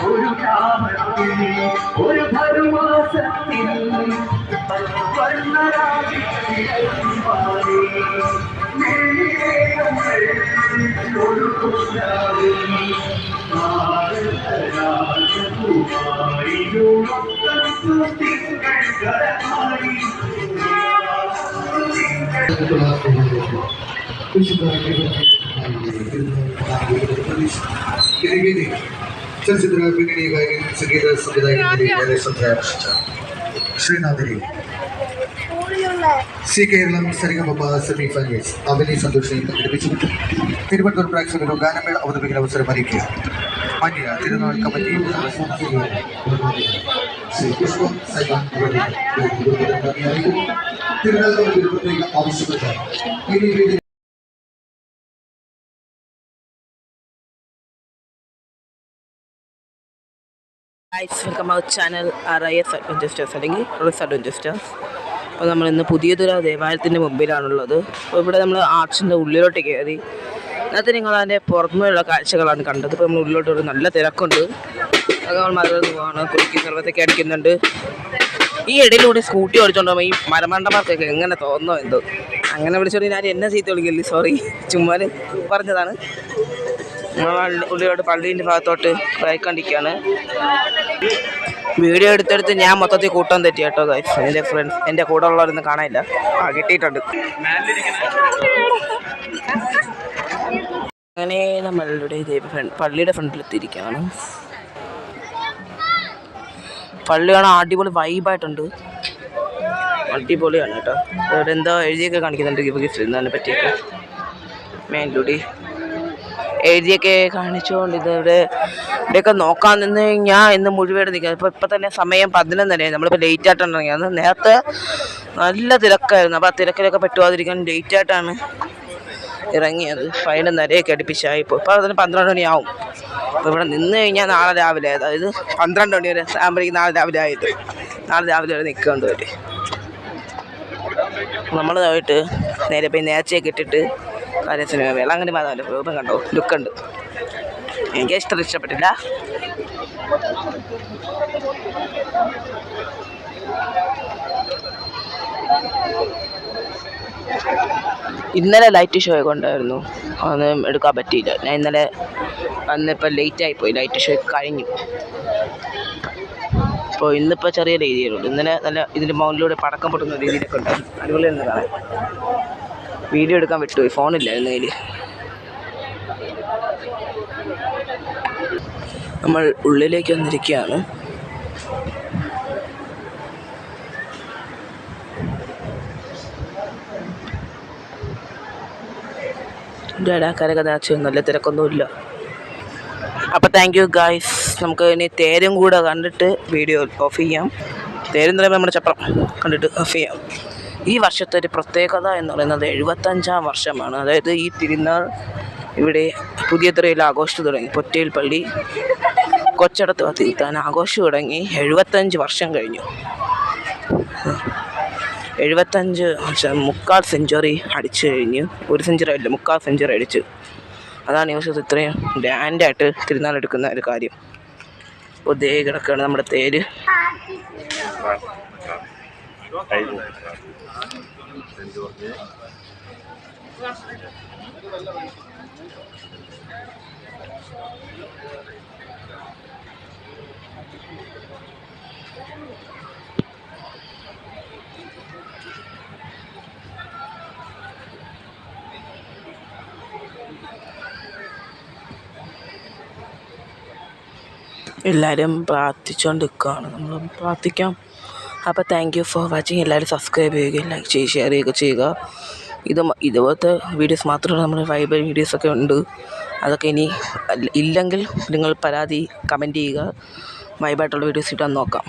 ഒരു ഗ്രാമത്തിൽ ഒരു ഭരുമാസത്തിൽ ചലച്ചിത്ര പിന്നണി ഗായകൻ സംഗീത സംവിധായകൻ ശ്രീനാഥിനി C Keralam Sarigamapa semi finals Avani സന്തോഷിനെ പങ്കെടുപ്പിച്ചു Thiruvananthapuram പ്രേക്ഷകർ ഗാനമേള അവതരിപ്പിക്കുന്ന അവസരം അറിയിക്കുക മാന്യ തിരുനാൾ കമ്മിറ്റി ശ്രീ പുഷ്പം സൈബാൻ തിരുനാൾ ആവശ്യപ്പെട്ട welcome our channel RIS adventures അല്ലെങ്കിൽ റിസ് അഡ്വഞ്ചേഴ്സ്. അപ്പോൾ നമ്മളിന്ന് പുതിയതൊരു ദേവാലയത്തിൻ്റെ മുമ്പിലാണുള്ളത്. അപ്പോൾ ഇവിടെ നമ്മൾ ആർച്ചിൻ്റെ ഉള്ളിലോട്ട് കയറി. അതിനകത്ത് നിങ്ങൾ അതിൻ്റെ പുറത്തുനിന്നുള്ള കാഴ്ചകളാണ് കണ്ടത്. ഇപ്പോൾ നമ്മൾ ഉള്ളിലോട്ട് ഒരു നല്ല തിരക്കുണ്ട്. അത് നമ്മൾ മറന്നു പോവാണ്. കുളിക്ക് സർവത്തൊക്കെ അടിക്കുന്നുണ്ട്. ഈ ഇടയിലൂടെ സ്കൂട്ടി ഓടിച്ചുകൊണ്ട് പോകുമ്പോൾ ഈ മരമണ്ടന്മാർക്കൊക്കെ എങ്ങനെ തോന്നോ എന്തോ. അങ്ങനെ വിളിച്ചോണ്ട് ഞാൻ എന്നെ ചീത്ത വിളിക്കില്ലേ, സോറി, ചുമ്മാ പറഞ്ഞതാണ്. ഉള്ളിലോട്ട് പള്ളീൻ്റെ ഭാഗത്തോട്ട് ബൈക്കണ്ടിരിക്കുകയാണ്. വീഡിയോ എടുത്തെടുത്ത് ഞാൻ മൊത്തത്തിൽ കൂട്ടം തെറ്റി കേട്ടോ ഗൈസ്. എൻ്റെ കൂടെ ഉള്ളവരൊന്നും കാണാനില്ല. കിട്ടിയിട്ടുണ്ട്. അങ്ങനെ നമ്മളുടെ പള്ളിയുടെ ഫ്രണ്ടിലെത്തിയിരിക്കുകയാണ്. പള്ളി കാണാൻ അടിപൊളി വൈബായിട്ടുണ്ട്. അടിപൊളിയാണ് കേട്ടോ. ഇവിടെ എന്തോ എഴുതിയൊക്കെ കാണിക്കുന്നുണ്ട് ഗിഫ്റ്റ് പറ്റിയൊക്കെ. മേലൂടി എഴുതിയൊക്കെ കാണിച്ചുകൊണ്ട് ഇവിടെയൊക്കെ നോക്കാൻ നിന്ന് ഞാൻ ഇന്ന് മുഴുവൻ നിൽക്കുന്നത്. ഇപ്പം തന്നെ സമയം 11 നമ്മളിപ്പോൾ ലേറ്റ് ആയിട്ടാണ് ഇറങ്ങിയത്. നേരത്തെ നല്ല തിരക്കായിരുന്നു. അപ്പോൾ ആ തിരക്കിലൊക്കെ പറ്റുവാതിരിക്കാൻ ലേറ്റായിട്ടാണ് ഇറങ്ങിയത്. ഫൈനും നിരയൊക്കെ അടുപ്പിച്ചായിപ്പോൾ. ഇപ്പോൾ അതിന് 12 മണിയാവും. അപ്പോൾ ഇവിടെ നിന്ന് കഴിഞ്ഞാൽ നാളെ രാവിലെ, അതായത് 12 മണി വരെ ആകുമ്പോഴേക്കും നാളെ രാവിലെ ആയിട്ട് നാളെ രാവിലെ വരെ നിൽക്കേണ്ടി വരും. നമ്മൾ പോയിട്ട് നേരെ പോയി നേർച്ചയൊക്കെ ഇട്ടിട്ട് കാര്യത്തിന് വേളാങ്കണ്ണി മാതാവിൻ്റെ രൂപം കണ്ടോ, ലുക്കുണ്ട്. എനിക്ക് ഇഷ്ടപ്പെട്ടില്ല. ഇന്നലെ ലൈറ്റ് ഷോ ഒക്കെ ഉണ്ടായിരുന്നു. അതൊന്നും എടുക്കാൻ പറ്റിയില്ല. ഞാൻ ഇന്നലെ വന്നിപ്പോൾ ലേറ്റായിപ്പോയി. ലൈറ്റ് ഷോ കഴിഞ്ഞു. അപ്പോൾ ഇന്നിപ്പോൾ ചെറിയ രീതിയിലുള്ളൂ. ഇന്നലെ നല്ല ഇതിൻ്റെ മൗണ്ടിലൂടെ പടക്കം പൊട്ടുന്ന രീതിയിലൊക്കെ ഉണ്ടായിരുന്നു. അടിപൊളിയായിരുന്നു കാണാൻ. വീഡിയോ എടുക്കാൻ വിട്ടുപോയി, ഫോണില്ലായിരുന്നു കയ്യിൽ. നമ്മൾ ഉള്ളിലേക്ക് വന്നിരിക്കുകയാണ്. ഇടാക്കാരൊക്കെ നേർച്ച നല്ല തിരക്കൊന്നുമില്ല. അപ്പോൾ താങ്ക് യു ഗായ്സ്. നമുക്ക് ഇനി തേരും കൂടെ കണ്ടിട്ട് വീഡിയോ ഓഫ് ചെയ്യാം. തേരെന്ന് പറയുമ്പോൾ നമ്മുടെ ചപ്രം കണ്ടിട്ട് ഓഫ് ചെയ്യാം. ഈ വർഷത്തെ ഒരു പ്രത്യേകത എന്ന് പറയുന്നത് 75-ാം വർഷമാണ്. അതായത് ഈ തിരുനാൾ ഇവിടെ പുതിയതുറയിൽ ആഘോഷിച്ചു തുടങ്ങി. പൊറ്റയിൽ പള്ളി കൊച്ചടത്ത് തീർത്താൻ ആഘോഷിച്ചു തുടങ്ങി 75 വർഷം കഴിഞ്ഞു. 75 മുക്കാൽ സെഞ്ചുറി അടിച്ചു കഴിഞ്ഞു. 1 സെഞ്ചുറി അല്ല, മുക്കാൽ സെഞ്ചുറി അടിച്ചു. അതാണ് ഈ വർഷത്തെ ഇത്രയും ഗ്രാൻഡായിട്ട് തിരുനാൾ എടുക്കുന്ന ഒരു കാര്യം. ഒതേ കിടക്കുകയാണ് നമ്മുടെ തേര്. എല്ലാവരും പ്രാർത്ഥിച്ചുകൊണ്ട് നിൽക്കുകയാണ്. നമ്മൾ പ്രാർത്ഥിക്കാം. അപ്പോൾ താങ്ക് യു ഫോർ വാച്ചിങ്. എല്ലാവരും സബ്സ്ക്രൈബ് ചെയ്യുക, ലൈക്ക് ചെയ്യുക, ഷെയർ ചെയ്യുക ചെയ്യുക. ഇതുപോലത്തെ വീഡിയോസ് മാത്രമല്ല, നമ്മൾ വൈബൽ വീഡിയോസൊക്കെ ഉണ്ട്. അതൊക്കെ ഇനി ഇല്ലെങ്കിൽ നിങ്ങൾ പരാതി കമൻറ്റ് ചെയ്യുക. വൈബായിട്ടുള്ള വീഡിയോസ് ഇട്ടാൻ നോക്കാം.